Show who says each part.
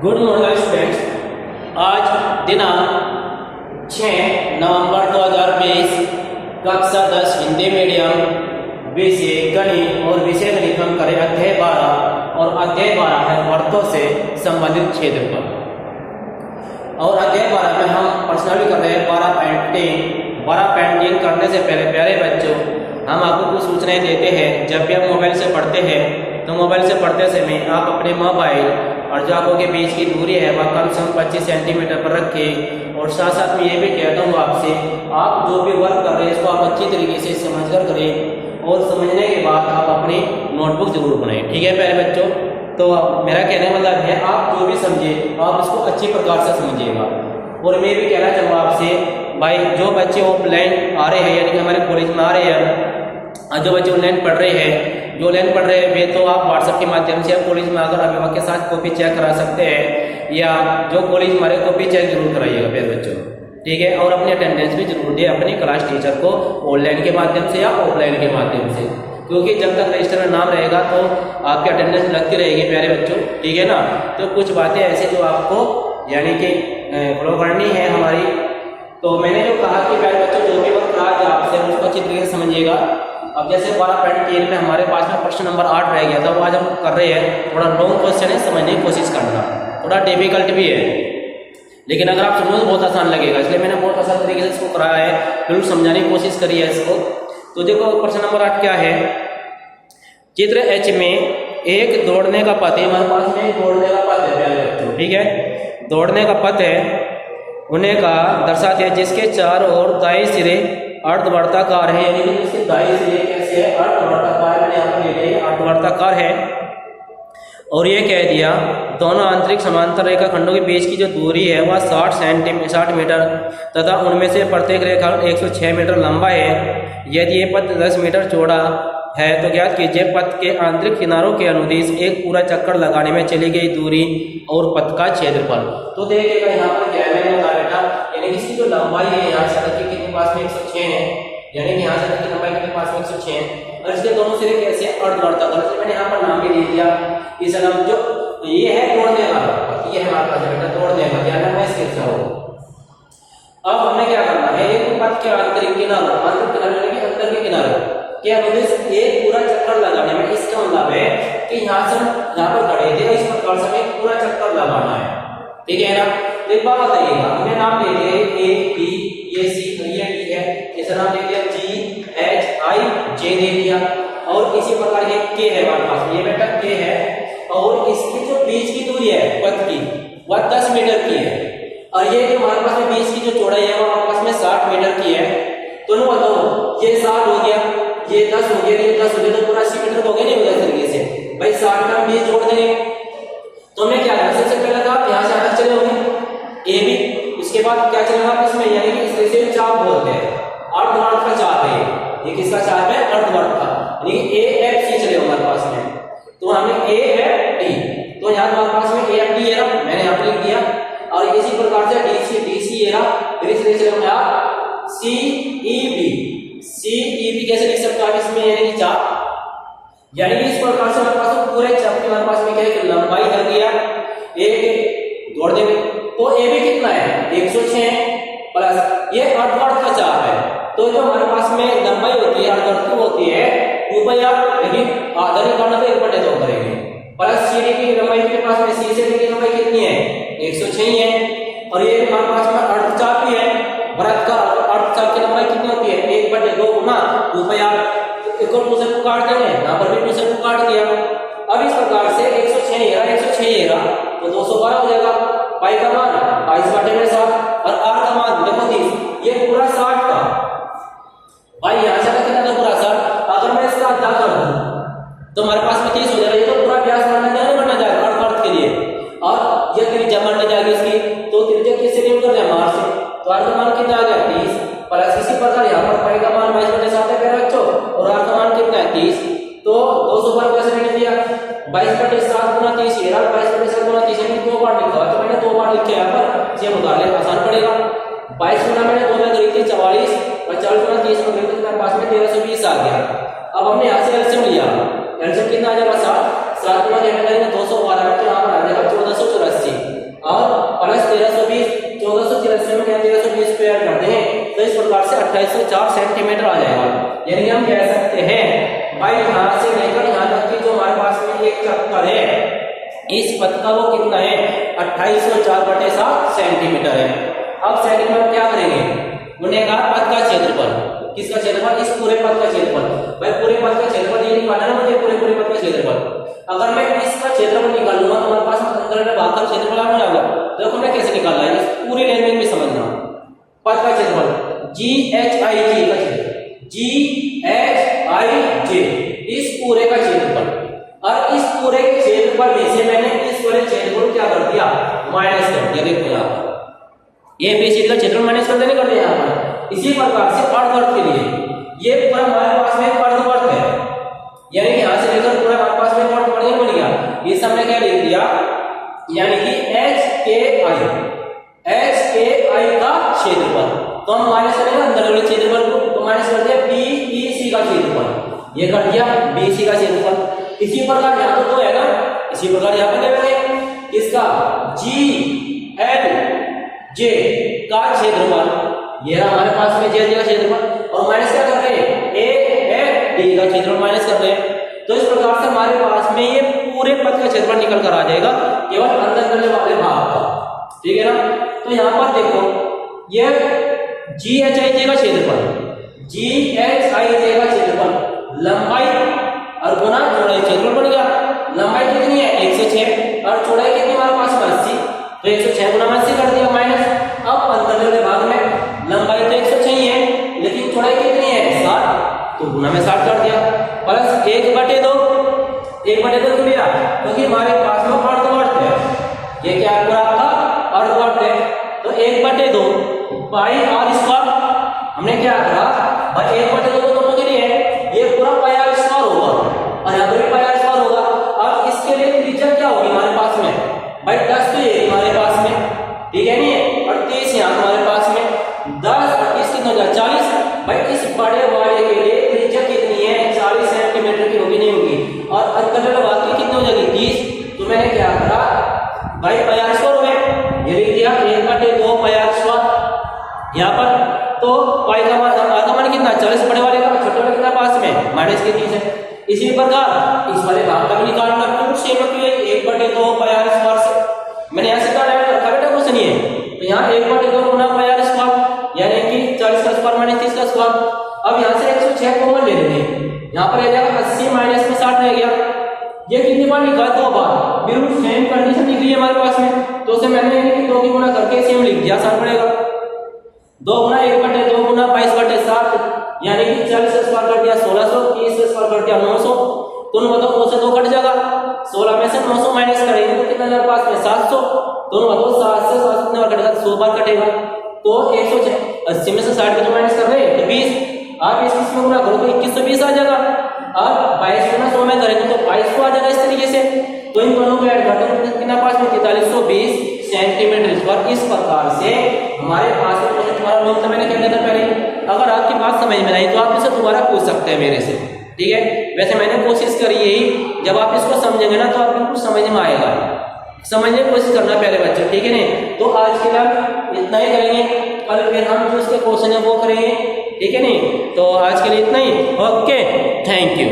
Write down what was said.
Speaker 1: Good morning students. आज दिनांक 6 नवंबर 2020 कक्षा 10 हिंदी मीडियम विषय गणित और विषय गणित हम करें अध्याय 12 और अध्याय 12 है वर्तों से संबंधित क्षेत्रफल। और अध्याय 12 में हम प्रश्न भी कर रहे हैं 12.3 करने से पहले प्यारे बच्चों हम आपको कुछ सूचनाएं देते हैं। जब भी आप मोबाइल से पढ़ते हैं तो मोबाइल से पढ़ते समय आप अपने मोबाइल और जो आंखों के बीच की दूरी है वह कम से कम 25 सेंटीमीटर पर रखें। और साथ साथ में ये भी कहता हूँ आपसे, आप जो भी वर्क कर रहे हैं इसको आप अच्छी तरीके से समझकर करें और समझने के बाद आप अपनी नोटबुक जरूर बनाएं। ठीक है प्यारे बच्चों, तो मेरा कहने का मतलब है आप जो भी समझे आप इसको अच्छी प्रकार से समझिएगा। और मैं भी कहना चाहूँगा आपसे भाई, जो बच्चे ऑफलाइन आ रहे हैं यानी कि हमारे कॉलेज में आ रहे हैं, जो बच्चे ऑनलाइन पढ़ रहे हैं, जो ऑनलाइन पढ़ रहे हैं वे तो आप व्हाट्सएप के माध्यम से कॉलेज में आकर अभिभावक के साथ कॉपी चेक करा सकते हैं, या जो कॉलेज हमारे कॉपी चेक जरूर कराइएगा प्यारे बच्चों। ठीक है, और अपनी अटेंडेंस भी जरूर दें अपने क्लास टीचर को ऑनलाइन के माध्यम से या ऑफलाइन के माध्यम से, क्योंकि जब तक रजिस्टर में नाम रहेगा तो आपकी अटेंडेंस लगती रहेगी प्यारे बच्चों। ठीक है ना, तो कुछ बातें ऐसे जो आपको यानी कि फॉलो करनी है हमारी। तो मैंने जो कहा कि प्यारे बच्चों जो भी वक्त आज आपसे उसको अच्छी तरीके से समझिएगा। अब जैसे 12.3 में हमारे पास में प्रश्न नंबर 8 रह गया था, वो आज हम कर रहे हैं। थोड़ा लॉन्ग क्वेश्चन है, समझने की कोशिश करना, थोड़ा डिफिकल्ट भी है, लेकिन अगर आप समझो तो बहुत आसान लगेगा, इसलिए मैंने बहुत आसान तरीके से इसको कराया है, बिल्कुल समझाने की कोशिश करी है इसको। तो देखो प्रश्न नंबर 8 क्या है। चित्र एच में एक दौड़ने का पथ है, हमारे पास में दौड़ने का पथ है प्यारे बच्चों। ठीक है, दौड़ने का पथ है उन्हें का दर्शाते हैं जिसके चारों ओर दाएं सिरे अर्धवर्ताकार है, यानी कि इसके दाएं सिरे कैसे है अर्धवर्ताकार, मैंने यहाँ पर ले लिया अर्धवर्ताकार है। और ये कह दिया दोनों आंतरिक समांतर रेखा खंडों के बीच की जो दूरी है वह 60 मीटर तथा उनमें से प्रत्येक रेखा 106 मीटर लंबा है। यदि ये पथ 10 मीटर चौड़ा है तो ज्ञात कीजिए पथ के आंतरिक किनारों के अनुदिश एक पूरा चक्कर लगाने में चली गई दूरी और पथ का क्षेत्रफल। तो देखिएगा यहाँ पर क्या मैंने बताया बेटा, यानी कि इसकी जो लंबाई है यहाँ से तक कितने पास में 106 है, यानी कि यहाँ से तक की लंबाई कितने पास में 106 है, और इसके दोनों सिरे कैसे अर्धवर्ताकार, मैंने यहाँ पर नाम भी दे दिया। इस नाम जो ये है दौड़ने का, ये है हमारे पास बेटा दौड़ने का, ध्यान रखना इसके साथ। अब हमें क्या करना है, एक पथ के आंतरिक किनारों यानी कि अंदर के किनारों के अनुदिश एक पूरा चक्कर लगाने में, इसका मतलब है कि यहाँ से यहाँ पर खड़े थे इस प्रकार से हमें पूरा चक्कर लगाना है। ठीक है ना, तो एक बात बताइएगा, हमने नाम दे दिया ए बी ये सी ये डी है, इसे नाम दे दिया जी एच आई जे दे दिया, और इसी प्रकार ये के है हमारे पास, ये बेटा के है, और इसकी जो बीच की दूरी है पथ की वह 10 मीटर की है, और ये जो हमारे पास में बीच की जो चौड़ाई है वो हमारे पास में 60 मीटर की है। दोनों बताओ, ये 60 हो गया, ये 10 हो गया, ये 10 हो गया, तो पूरा 80 मीटर हो गया नहीं होगा तरीके से भाई 60 का बीच जोड़ देंगे। तो हमें क्या करना, सबसे पहले तो आप यहाँ से आगे चले होंगे ए बी, उसके बाद क्या चलेगा आप इसमें, यानी कि इसे चाप बोलते हैं, अर्धवर्त का चाप है ये किसका चाप है अर्धवर्त का, यानी कि ए एफ सी चले हमारे पास में, तो हमें ए एफ डी, तो यहाँ हमारे पास में ए एफ डी है ना, मैंने यहाँ पर लिख दिया, और इसी प्रकार से डी सी है ना, फिर इसलिए चलेगा सी ई बी, सी ई बी कैसे लिख सकते हो आप इसमें, यानी कि चाप, यानी कि इस प्रकार से हमारे पास पूरे चाप के हमारे पास में क्या है कि लंबाई कर दिया एक दौड़ने में, तो ए बी कितना है 106 प्लस ये अर्धवर्त का चाप है, तो जो हमारे पास में लंबाई होती है अर्धवर्त की होती है ऊपर आप लेकिन आधा निकालना तो 1/2 करेंगे, प्लस सी डी की लंबाई के पास में सी से डी की लंबाई कितनी है 106 है, और ये हमारे पास में अर्धचाप भी है, वृत्त का अर्धचाप की लंबाई कितनी होती है 1/2 गुना ऊपर आप एक और दूसरे को काट देंगे, यहाँ पर भी दूसरे को काट दिया। अब इस प्रकार से 106 तो 212 हो जाएगा, पाई का मान 22/7 और आर का मान देखो 30, ये पूरा 60 का भाई यहाँ से कितना था पूरा 60, अगर मैं इसका आधा कर दूं तो हमारे पास में 30 हो जाएगा, ये तो पूरा व्यास बनना जाएगा अर्धवर्त के लिए, और ये त्रिज्या बनने जाएगी इसकी, तो त्रिज्या किससे निकल कर जाए मार से, तो आर का मान कितना आ गया 30 प्लस इसी प्रकार यहाँ पर पाई का मान 22/7 है प्यारे बच्चों, और आर का मान कितना है 30, तो 212 कैसे मैंने दिया 22/7 गुना 30, ये 22/7 गुना 30 यानी 2 बार लिखा, तो मैंने 2 बार लिखे यहाँ पर, ये मुकाबले आसान पड़ेगा। 22 गुना मैंने 2 में करी थी 44 और 40 गुना 30 में तो मेरे पास में 1320 आ गया। अब हमने यहाँ से एलसीएम लिया, एलसीएम कितना आ जाएगा 7 गुना 212 में तो यहाँ पर आ जाएगा 1484, 2804 सेंटीमीटर आ जाएगा। यानी हम कह सकते हैं भाई यहाँ से लेकर यहाँ तक की जो हमारे पास में एक चक्कर है, इस पथ का वो कितना है 2804/7 सेंटीमीटर है। अब सेकंड में क्या करेंगे, गुणेगार पथ का क्षेत्रफल, किसका क्षेत्रफल, इस पूरे पथ का क्षेत्रफल। भाई पूरे पथ का क्षेत्रफल ये निकालना है मुझे, पूरे पथ का क्षेत्रफल। अगर मैं इसका क्षेत्रफल निकालूंगा तो हमारे पास अंदर में भाग का क्षेत्रफल आ जाएगा। देखो मैं कैसे निकाल रहा है, इस पूरी लैंग्वेज में समझना। पथ का क्षेत्रफल GHIJ का क्षेत्रफल, GHIJ इस पूरे का क्षेत्रफल, और इस पूरे क्षेत्रफल में से मैंने इस पूरे क्षेत्रफल क्या कर दिया, माइनस कर दिया। देखो यहाँ ये बेसिक का क्षेत्रफल माइनस कर देने कर दिया यहाँ पर। इसी प्रकार से अर्धवर्त के लिए ये पूरा हमारे पास में अर्धवर्त है, यानी कि यहाँ से लेकर पूरा हमारे पास में अर्धवर्त बन गया। इस हमने क्या लिख दिया, यानी कि HKI का क्षेत्रफल। तो हम माइनस करेंगे अंदर वाले क्षेत्रफल को, तो माइनस कर दिया BEC का क्षेत्रफल, ये कर दिया BC का क्षेत्रफल। इसी प्रकार यहाँ तो है ना, इसी प्रकार यहाँ पर क्या करेंगे, किसका GLJ का क्षेत्रफल, ये हमारे पास में GLJ का क्षेत्रफल, और माइनस क्या कर रहे हैं AFD का क्षेत्रफल माइनस कर रहे हैं। तो इस प्रकार से हमारे पास में ये पूरे पथ का क्षेत्रफल निकल कर आ जाएगा, केवल अंदर करने वाले भाग का, ठीक है ना। तो यहाँ पर देखो ये GHIJ का क्षेत्रफल, GHIJ का क्षेत्रफल लंबाई और गुना चौड़ाई क्षेत्रफल बन गया। लंबाई कितनी है 106 और चौड़ाई कितनी हमारे पास 80, तो 106 गुना 80 कर दिया माइनस। अब अंदर वाले भाग में लंबाई तो 106 ही है, लेकिन चौड़ाई कितनी है 60, तो गुना में 60 कर दिया, प्लस 1/2 1/2 क्यों लिया, क्योंकि हमारे पास में अर्धवर्त है, ये क्या पूरा आपका अर्धवर्त है। तो 1/2 पाई आर स्क्वायर, हमने क्या करा भाई 1/2 तो दोनों के लिए है, ये पूरा पाई आर स्क्वायर होगा और यहाँ पर भी पाई आर स्क्वायर होगा। अब इसके लिए त्रिज्या क्या होगी हमारे पास में भाई 10, तो ये हमारे पास में, ठीक है नहीं, और 30 यहाँ हमारे पास में 10 और 30 कितना हो जाए 40। भाई इस बड़े वाले के लिए त्रिज्या कितनी है 40 सेंटीमीटर की होगी, नहीं होगी, और अंतर वाले भाग की कितनी हो जाएगी 30। तो मैंने क्या करा भाई पाई आर स्क्वायर में ये लिख दिया 1/2 पाई आर स्क्वायर यहाँ पर। तो पाई का मान कितना 40, बड़े वाले का, छोटे वाले कितना पास में माइनस के 30 है। इसी प्रकार इस वाले भाग का भी निकालना, क्यों सेम क्यों है 1/2 पाई आर स्क्वायर से मैंने यहाँ से क्या रखा बेटा, कुछ नहीं है, तो यहाँ 1/2 गुना पाई आर स्क्वायर, यानी कि 40 का स्क्वायर माइनस 30 का स्क्वायर। अब यहाँ से 106 कॉमन ले लेंगे, यहाँ पर रह जाएगा 80 माइनस में 60 रह गया। ये कितनी बार निकाल, 2 बार, बिल्कुल सेम कंडीशन निकली है हमारे पास में, तो उसे मैंने 2 की गुना करके सेम लिख दिया, आसान पड़ेगा। 2 गुना 1/2 गुना 22/7, यानी कि 40 का स्क्वायर कर दिया 1600, 30 का स्क्वायर कर दिया 900, दोनों बताओ 2 से 2 कट जाएगा, 16 में से 900 माइनस करेंगे तो कितना हमारे पास में 700, दोनों बताओ 7 से 7 कितने बार कटेगा, 100 बार कटेगा। तो 180 में से 60 को माइनस कर रहे हैं तो 20, आप 21 में गुना करो तो 2120 आ जाएगा, और 22 गुना 100 में करेंगे तो 2200 आ जाएगा इस तरीके से। तो इन दोनों को ऐड करते हैं कितना पास में 4320 सेंटीमीटर स्क्वायर। इस प्रकार से हमारे पास में तुम्हारा लोन तो मैंने क्या कहता पहले, अगर आपकी बात समझ में आई तो आप इसे दोबारा पूछ सकते हैं मेरे से, ठीक है। वैसे मैंने कोशिश करी यही, जब आप इसको समझेंगे ना तो आप बिल्कुल समझ में आएगा, समझने की कोशिश करना पहले बच्चे, ठीक है नहीं। तो आज के लिए इतना ही करेंगे, कल फिर हम जो इसके क्वेश्चन है वो करेंगे, ठीक है नहीं। तो आज के लिए इतना ही, ओके, थैंक यू।